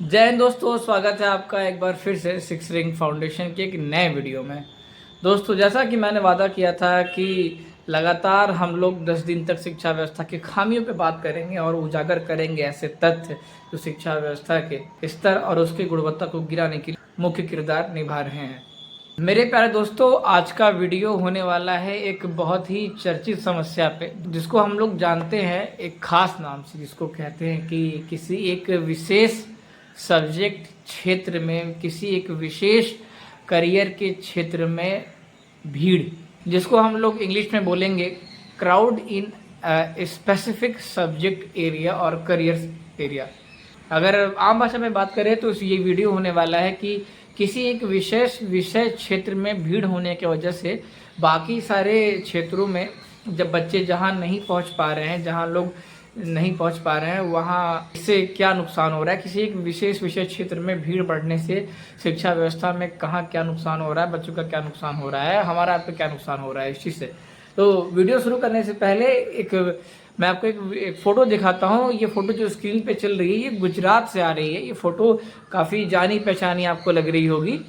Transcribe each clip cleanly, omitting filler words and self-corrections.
जय हिंद दोस्तों, स्वागत है आपका एक बार फिर से सिक्स रिंग फाउंडेशन के एक नए वीडियो में। दोस्तों, जैसा कि मैंने वादा किया था कि लगातार हम लोग 10 दिन तक शिक्षा व्यवस्था की खामियों पे बात करेंगे और उजागर करेंगे ऐसे तथ्य जो शिक्षा व्यवस्था के स्तर और उसकी गुणवत्ता को गिराने के लिए मुख्य किरदार निभा रहे हैं। मेरे प्यारे दोस्तों, आज का वीडियो होने वाला है एक बहुत ही चर्चित समस्या पे, जिसको हम लोग जानते हैं एक खास नाम से, जिसको कहते हैं कि किसी एक विशेष सब्जेक्ट क्षेत्र में, किसी एक विशेष करियर के क्षेत्र में भीड़, जिसको हम लोग इंग्लिश में बोलेंगे crowd in specific subject area और करियर एरिया। अगर आम भाषा में बात करें तो ये वीडियो होने वाला है कि किसी एक विशेष विषय क्षेत्र में भीड़ होने की वजह से बाकी सारे क्षेत्रों में जब बच्चे जहाँ नहीं पहुँच पा रहे हैं, जहाँ लोग नहीं पहुंच पा रहे हैं, वहाँ इससे क्या नुकसान हो रहा है। किसी एक विशेष विषय क्षेत्र में भीड़ बढ़ने से शिक्षा व्यवस्था में कहाँ क्या नुकसान हो रहा है, बच्चों का क्या नुकसान हो रहा है, हमारा आप पे क्या नुकसान हो रहा है इस चीज़ से। तो वीडियो शुरू करने से पहले मैं आपको एक फ़ोटो दिखाता हूँ। ये फ़ोटो जो स्क्रीन पे चल रही है ये गुजरात से आ रही है। ये फ़ोटो काफ़ी जानी पहचानी आपको लग रही होगी।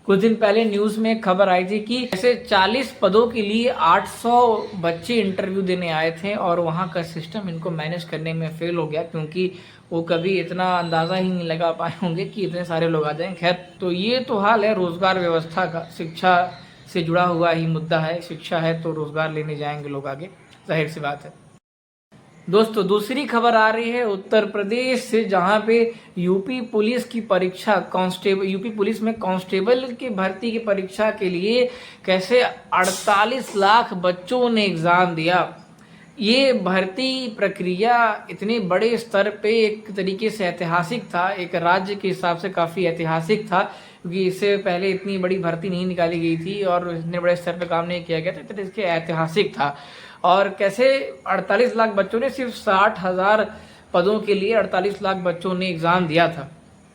कुछ दिन पहले न्यूज़ में खबर आई थी कि ऐसे 40 पदों के लिए 800 बच्चे इंटरव्यू देने आए थे और वहाँ का सिस्टम इनको मैनेज करने में फेल हो गया, क्योंकि वो कभी इतना अंदाज़ा ही नहीं लगा पाए होंगे कि इतने सारे लोग आ जाएंगे। खैर, तो ये तो हाल है रोज़गार व्यवस्था का। शिक्षा से जुड़ा हुआ ही मुद्दा है। शिक्षा है तो रोज़गार लेने जाएंगे लोग आगे, जाहिर सी बात है। दोस्तों, दूसरी खबर आ रही है उत्तर प्रदेश से, जहां पे यूपी पुलिस की परीक्षा यूपी पुलिस में कांस्टेबल की भर्ती की परीक्षा के लिए कैसे 48 लाख बच्चों ने एग्जाम दिया। ये भर्ती प्रक्रिया इतने बड़े स्तर पे एक तरीके से ऐतिहासिक था, एक राज्य के हिसाब से काफ़ी ऐतिहासिक था, क्योंकि इससे पहले इतनी बड़ी भर्ती नहीं निकाली गई थी और इतने बड़े स्तर पे काम नहीं किया गया था, तो इसके ऐतिहासिक था। और कैसे 48 लाख बच्चों ने, सिर्फ 60,000 पदों के लिए 48 लाख बच्चों ने एग्ज़ाम दिया था।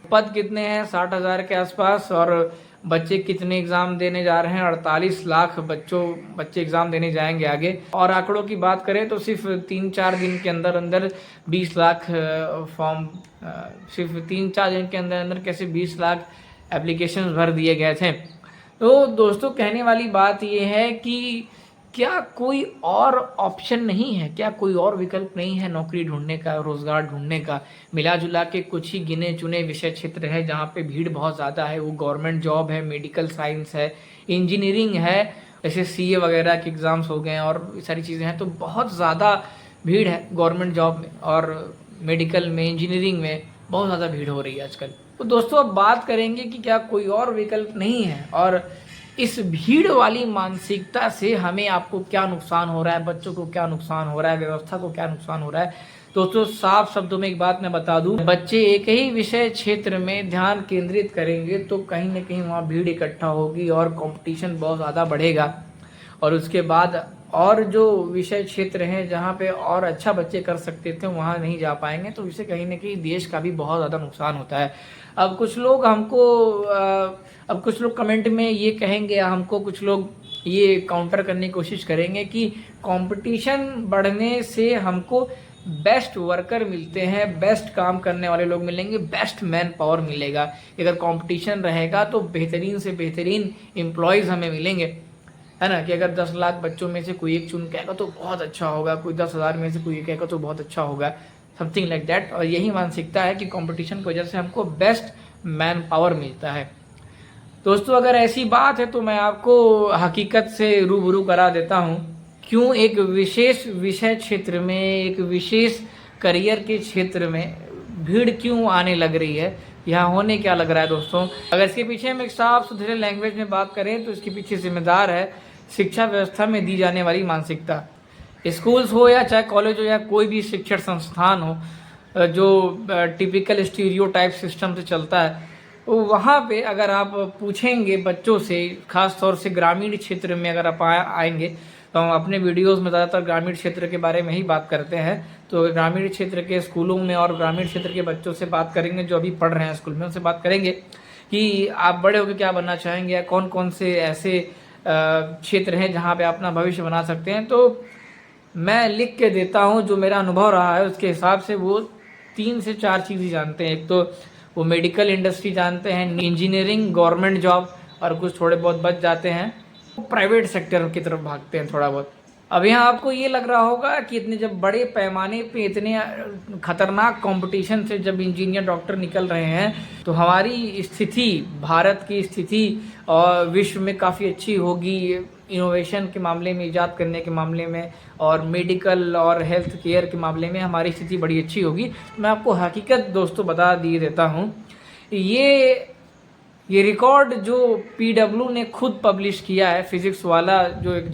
पद कितने हैं? 60,000 के आसपास। और बच्चे कितने एग्ज़ाम देने जा रहे हैं? 48 लाख बच्चे एग्ज़ाम देने जाएंगे आगे। और आंकड़ों की बात करें तो सिर्फ 3-4 दिन के अंदर अंदर 20 लाख फॉर्म, सिर्फ 3-4 दिन के अंदर अंदर कैसे 20 लाख एप्लीकेशन भर दिए गए थे। तो दोस्तों, कहने वाली बात ये है कि क्या कोई और ऑप्शन नहीं है, क्या कोई और विकल्प नहीं है नौकरी ढूंढने का, रोजगार ढूंढने का? मिला जुला के कुछ ही गिने चुने विषय क्षेत्र है जहाँ पे भीड़ बहुत ज़्यादा है। वो गवर्नमेंट जॉब है, मेडिकल साइंस है, इंजीनियरिंग है, जैसे सीए वगैरह के एग्ज़ाम्स हो गए और सारी चीज़ें हैं। तो बहुत ज़्यादा भीड़ है गवर्नमेंट जॉब में और मेडिकल में, इंजीनियरिंग में बहुत ज़्यादा भीड़ हो रही है आजकल। तो दोस्तों, अब बात करेंगे कि क्या कोई और विकल्प नहीं है और इस भीड़ वाली मानसिकता से हमें आपको क्या नुकसान हो रहा है, बच्चों को क्या नुकसान हो रहा है, व्यवस्था को क्या नुकसान हो रहा है। दोस्तों, साफ शब्दों में एक बात मैं बता दूं, बच्चे एक ही विषय क्षेत्र में ध्यान केंद्रित करेंगे तो कहीं ना कहीं वहाँ भीड़ इकट्ठा होगी और कंपटीशन बहुत ज़्यादा बढ़ेगा। और उसके बाद और जो विषय क्षेत्र हैं जहाँ पे और अच्छा बच्चे कर सकते थे वहाँ नहीं जा पाएंगे, तो इससे कहीं ना कहीं देश का भी बहुत ज़्यादा नुकसान होता है। अब कुछ लोग कमेंट में ये कहेंगे, हमको कुछ लोग ये काउंटर करने की कोशिश करेंगे कि कंपटीशन बढ़ने से हमको बेस्ट वर्कर मिलते हैं, बेस्ट काम करने वाले लोग मिलेंगे, बेस्ट मैन पावर मिलेगा। अगर कंपटीशन रहेगा तो बेहतरीन से बेहतरीन एम्प्लॉयज़ हमें मिलेंगे, है ना। कि अगर 10 लाख बच्चों में से कोई एक चुन के आएगा तो बहुत अच्छा होगा, कोई 10,000 में से कोई एक आएगा तो बहुत अच्छा होगा, समथिंग लाइक दैट। और यही मानसिकता है कि कंपटीशन की वजह से हमको बेस्ट मैन पावर मिलता है। दोस्तों, अगर ऐसी बात है तो मैं आपको हकीकत से रूबरू करा देता हूँ। क्यों एक विशेष विषय क्षेत्र में, एक विशेष करियर के क्षेत्र में भीड़ क्यों आने लग रही है, यहाँ होने क्या लग रहा है। दोस्तों, अगर इसके पीछे हम एक साफ सुथरे लैंग्वेज में बात करें तो इसके पीछे जिम्मेदार है शिक्षा व्यवस्था में दी जाने वाली मानसिकता। स्कूल्स हो या चाहे कॉलेज हो या कोई भी शिक्षण संस्थान हो, जो टिपिकल स्टीरियोटाइप सिस्टम से चलता है, तो वहाँ पे अगर आप पूछेंगे बच्चों से, खास तौर से ग्रामीण क्षेत्र में अगर आप आएंगे, तो हम अपने वीडियोस में ज़्यादातर ग्रामीण क्षेत्र के बारे में ही बात करते हैं। तो ग्रामीण क्षेत्र के स्कूलों में और ग्रामीण क्षेत्र के बच्चों से बात करेंगे जो अभी पढ़ रहे हैं स्कूल में, उनसे बात करेंगे कि आप बड़े होकर क्या बनना चाहेंगे या कौन कौन से ऐसे क्षेत्र हैं जहाँ पे आप अपना भविष्य बना सकते हैं। तो मैं लिख के देता हूँ, जो मेरा अनुभव रहा है उसके हिसाब से वो 3 से 4 चीज़ ही जानते हैं। एक तो वो मेडिकल इंडस्ट्री जानते हैं, इंजीनियरिंग, गवर्नमेंट जॉब, और कुछ थोड़े बहुत बच जाते हैं वो प्राइवेट सेक्टर की तरफ भागते हैं थोड़ा बहुत। अब यहाँ आपको ये लग रहा होगा कि इतने जब बड़े पैमाने पे इतने खतरनाक कंपटीशन से जब इंजीनियर डॉक्टर निकल रहे हैं तो हमारी स्थिति, भारत की स्थिति और विश्व में काफ़ी अच्छी होगी इनोवेशन के मामले में, ईजाद करने के मामले में, और मेडिकल और हेल्थ केयर के मामले में हमारी स्थिति बड़ी अच्छी होगी। मैं आपको हकीकत दोस्तों बता दिए देता हूँ। ये रिकॉर्ड जो PW ने खुद पब्लिश किया है, फिजिक्स वाला जो एक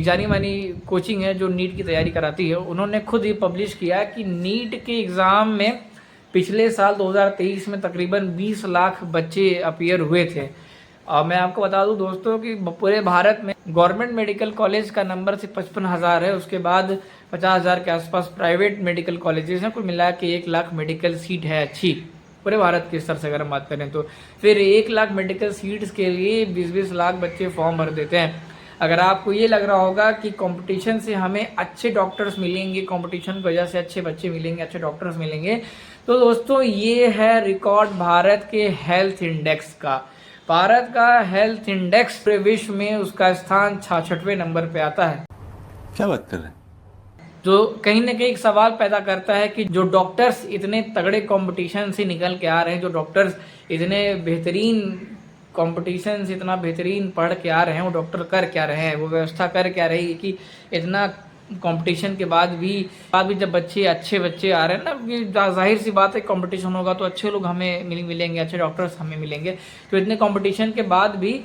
जानी मानी कोचिंग है जो नीट की तैयारी कराती है, उन्होंने खुद ये पब्लिश किया है कि नीट के एग्ज़ाम में पिछले साल 2023 में तकरीबन 20 लाख बच्चे अपीयर हुए थे। और मैं आपको बता दूं दोस्तों कि पूरे भारत में गवर्नमेंट मेडिकल कॉलेज का नंबर सिर्फ 55,000 है, उसके बाद 50,000 के आसपास प्राइवेट मेडिकल कॉलेजेस हैं, कुल मिला के 1 लाख मेडिकल सीट है अच्छी पूरे भारत के स्तर से अगर हम बात करें तो। फिर 1 लाख मेडिकल सीट्स के लिए 20-20 लाख बच्चे फॉर्म भर देते हैं। अगर आपको ये लग रहा होगा कि कंपटीशन से हमें अच्छे डॉक्टर्स मिलेंगे, कंपटीशन की वजह से अच्छे बच्चे मिलेंगे, अच्छे डॉक्टर्स मिलेंगे, तो दोस्तों ये है रिकॉर्ड भारत के हेल्थ इंडेक्स का। भारत का हेल्थ इंडेक्स पूरे विश्व में उसका स्थान 66वें नंबर पे आता है। क्या बात कर रहे हैं? जो कहीं ना कहीं एक सवाल पैदा करता है कि जो डॉक्टर्स इतने तगड़े कंपटीशन से निकल के आ रहे हैं, जो डॉक्टर्स इतने बेहतरीन कंपटीशन से इतना बेहतरीन पढ़ के आ रहे हैं, वो डॉक्टर कर क्या रहे हैं, वो व्यवस्था कर क्या रही है कि इतना कंपटीशन के बाद भी जब अच्छे बच्चे आ रहे हैं ना, कि जाहिर सी बात है कंपटीशन होगा तो अच्छे लोग हमें मिलेंगे, अच्छे डॉक्टर्स हमें मिलेंगे। तो इतने कंपटीशन के बाद भी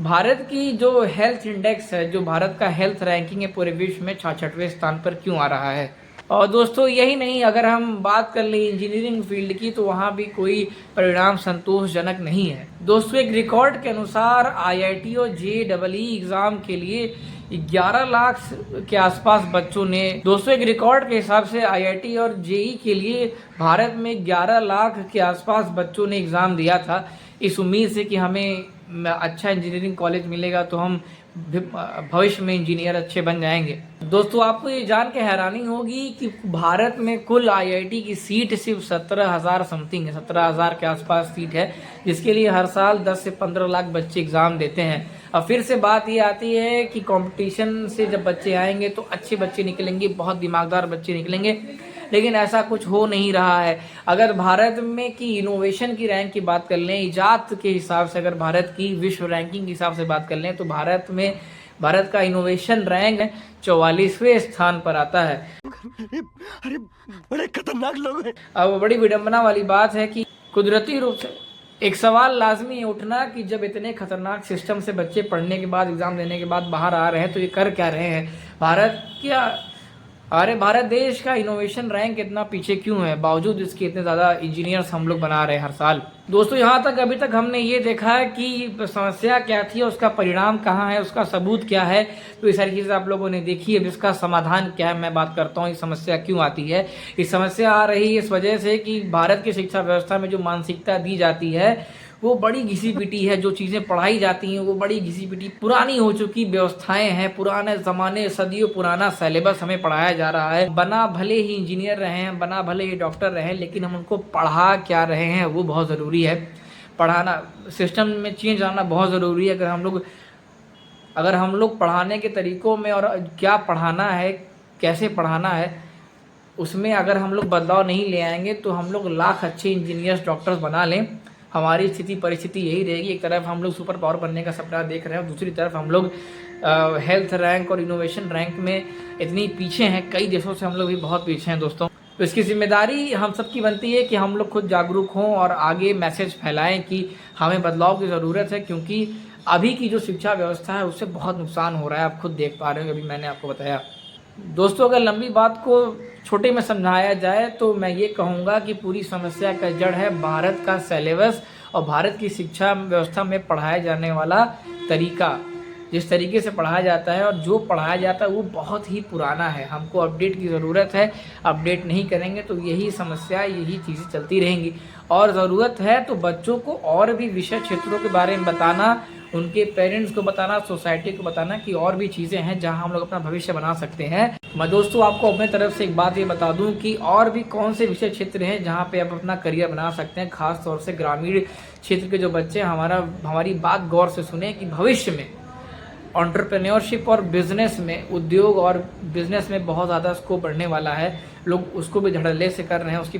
भारत की जो हेल्थ इंडेक्स है, जो भारत का हेल्थ रैंकिंग है पूरे विश्व में 66वें स्थान पर क्यों आ रहा है। और दोस्तों यही नहीं, अगर हम बात कर लें इंजीनियरिंग फील्ड की तो वहाँ भी कोई परिणाम संतोषजनक नहीं है। दोस्तों एक रिकॉर्ड के अनुसार IIT और JEE एग्ज़ाम के लिए 11 लाख के आसपास बच्चों ने, दोस्तों एक रिकॉर्ड के हिसाब से IIT और JEE के लिए भारत में 11 लाख के आसपास बच्चों ने एग्ज़ाम दिया था, इस उम्मीद से कि हमें अच्छा इंजीनियरिंग कॉलेज मिलेगा तो हम भविष्य में इंजीनियर अच्छे बन जाएंगे। दोस्तों आपको ये जान के हैरानी होगी कि भारत में कुल IIT की सीट सिर्फ 17,000 समथिंग है, 17,000 के आसपास सीट है, जिसके लिए हर साल 10 से 15 लाख बच्चे एग्ज़ाम देते हैं। अब फिर से बात ये आती है कि कंपटीशन से जब बच्चे आएंगे तो अच्छे बच्चे निकलेंगे, बहुत दिमागदार बच्चे निकलेंगे, लेकिन ऐसा कुछ हो नहीं रहा है। अगर भारत में की इनोवेशन की रैंक की बात कर लें, इजाद के हिसाब से अगर भारत की विश्व रैंकिंग के हिसाब से बात कर लें तो भारत का इनोवेशन रैंक 44वें स्थान पर आता है। अरे बड़े खतरनाक लोग हैं। अब बड़ी विडंबना वाली बात है कि कुदरती रूप से एक सवाल लाजमी है उठना कि जब इतने खतरनाक सिस्टम से बच्चे पढ़ने के बाद, एग्जाम देने के बाद बाहर आ रहे हैं तो ये कर क्या रहे हैं। भारत देश का इनोवेशन रैंक इतना पीछे क्यों है, बावजूद इसके इतने ज़्यादा इंजीनियर्स हम लोग बना रहे हैं हर साल। दोस्तों यहाँ तक अभी तक हमने ये देखा है कि समस्या क्या थी, उसका परिणाम कहाँ है, उसका सबूत क्या है, तो ये सारी चीज़ें आप लोगों ने देखी है। इसका समाधान क्या है, मैं बात करता हूँ, ये समस्या क्यों आती है। ये समस्या आ रही है इस वजह से कि भारत की शिक्षा व्यवस्था में जो मानसिकता दी जाती है वो बड़ी घिसी पिटी है, जो चीज़ें पढ़ाई जाती हैं वो बड़ी घिसी पिटी पुरानी हो चुकी व्यवस्थाएं हैं, पुराने ज़माने, सदियों पुराना सिलेबस हमें पढ़ाया जा रहा है। बना भले ही इंजीनियर रहे हैं, बना भले ही डॉक्टर रहे हैं, लेकिन हम उनको पढ़ा क्या रहे हैं वो बहुत ज़रूरी है। पढ़ाना, सिस्टम में चेंज आना बहुत ज़रूरी है। अगर हम लोग पढ़ाने के तरीक़ों में और क्या पढ़ाना है, कैसे पढ़ाना है, उसमें अगर हम लोग बदलाव नहीं ले आएंगे तो हम लोग लाख अच्छे इंजीनियर्स, डॉक्टर्स बना लें, हमारी परिस्थिति यही रहेगी। एक तरफ हम लोग सुपर पावर बनने का सपना देख रहे हैं और दूसरी तरफ हम लोग हेल्थ रैंक और इनोवेशन रैंक में इतनी पीछे हैं, कई देशों से हम लोग भी बहुत पीछे हैं दोस्तों। तो इसकी जिम्मेदारी हम सब की बनती है कि हम लोग खुद जागरूक हों और आगे मैसेज फैलाएं कि हमें बदलाव की ज़रूरत है, क्योंकि अभी की जो शिक्षा व्यवस्था है उससे बहुत नुकसान हो रहा है। आप खुद देख पा रहे हो, अभी मैंने आपको बताया। दोस्तों अगर लंबी बात को छोटे में समझाया जाए तो मैं ये कहूँगा कि पूरी समस्या का जड़ है भारत का सिलेबस और भारत की शिक्षा व्यवस्था में पढ़ाया जाने वाला तरीका। जिस तरीके से पढ़ाया जाता है और जो पढ़ाया जाता है वो बहुत ही पुराना है। हमको अपडेट की ज़रूरत है, अपडेट नहीं करेंगे तो यही समस्या, यही चीज़ें चलती रहेंगी। और ज़रूरत है तो बच्चों को और भी विषय क्षेत्रों के बारे में बताना, उनके पेरेंट्स को बताना, सोसाइटी को बताना कि और भी चीज़ें हैं जहां हम लोग अपना भविष्य बना सकते हैं। मैं दोस्तों आपको अपने तरफ से एक बात ये बता दूं कि और भी कौन से विषय क्षेत्र हैं जहां पे आप अपना करियर बना सकते हैं। खास तौर से ग्रामीण क्षेत्र के जो बच्चे हमारी बात गौर से सुने कि भविष्य में एंटरप्रेन्योरशिप और बिजनेस में, उद्योग और बिजनेस में बहुत ज़्यादा स्कोप बढ़ने वाला है। लोग उसको भी धड़ल्ले से कर रहे हैं, उसकी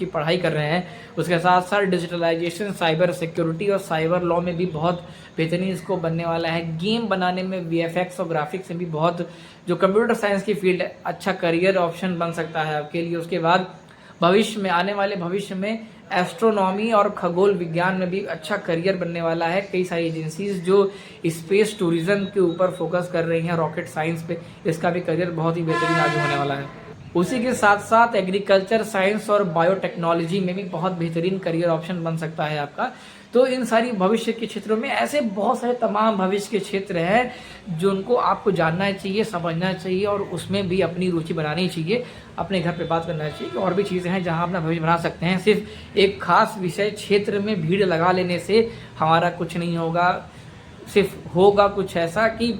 पढ़ाई कर रहे हैं। उसके साथ साथ डिजिटलाइजेशन, साइबर सिक्योरिटी और साइबर लॉ में भी बहुत बेहतरीन स्कोप बनने वाला है। गेम बनाने में, वीएफएक्स और ग्राफिक्स में भी बहुत, जो कंप्यूटर साइंस की फील्ड है, अच्छा करियर ऑप्शन बन सकता है आपके लिए। उसके बाद भविष्य में, आने वाले भविष्य में एस्ट्रोनॉमी और खगोल विज्ञान में भी अच्छा करियर बनने वाला है। कई सारी एजेंसीज जो स्पेस टूरिज्म के ऊपर फोकस कर रही हैं, रॉकेट साइंस पे, इसका भी करियर बहुत ही बेहतरीन आगे होने वाला है। उसी के साथ साथ एग्रीकल्चर साइंस और बायोटेक्नोलॉजी में भी बहुत बेहतरीन करियर ऑप्शन बन सकता है आपका। तो इन सारी भविष्य के क्षेत्रों में ऐसे बहुत सारे तमाम भविष्य के क्षेत्र हैं जो उनको आपको जानना चाहिए, समझना चाहिए और उसमें भी अपनी रुचि बनानी चाहिए। अपने घर पे बात करना चाहिए कि और भी चीज़ें हैं जहां अपना भविष्य बना सकते हैं। सिर्फ एक खास विषय क्षेत्र में भीड़ लगा लेने से हमारा कुछ नहीं होगा। सिर्फ होगा कुछ ऐसा कि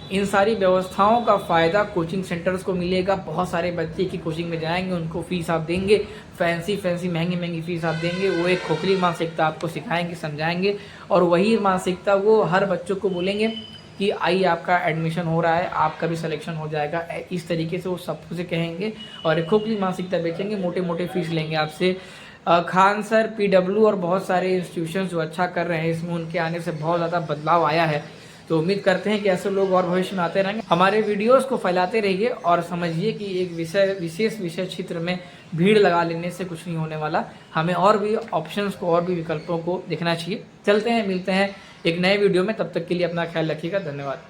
इन सारी व्यवस्थाओं का फ़ायदा कोचिंग सेंटर्स को मिलेगा। बहुत सारे बच्चे की कोचिंग में जाएंगे, उनको फीस आप देंगे, फैंसी महंगी फीस आप देंगे। वो एक खोखली मानसिकता आपको सिखाएंगे, समझाएंगे और वही मानसिकता वो हर बच्चों को बोलेंगे कि आइए आपका एडमिशन हो रहा है, आपका भी सिलेक्शन हो जाएगा। इस तरीके से वो सबसे कहेंगे और एक खोखली मानसिकता बेचेंगे, मोटे फीस लेंगे आपसे। खान सर, पीडब्ल्यू और बहुत सारे इंस्टीट्यूशन जो अच्छा कर रहे हैं, इसमें उनके आने से बहुत ज़्यादा बदलाव आया है। तो उम्मीद करते हैं कि ऐसे लोग और भविष्य में आते रहेंगे। हमारे वीडियोस को फैलाते रहिए और समझिए कि एक विशेष विषय क्षेत्र में भीड़ लगा लेने से कुछ नहीं होने वाला। हमें और भी ऑप्शंस को, और भी विकल्पों को देखना चाहिए। चलते हैं, मिलते हैं एक नए वीडियो में। तब तक के लिए अपना ख्याल रखिएगा। धन्यवाद।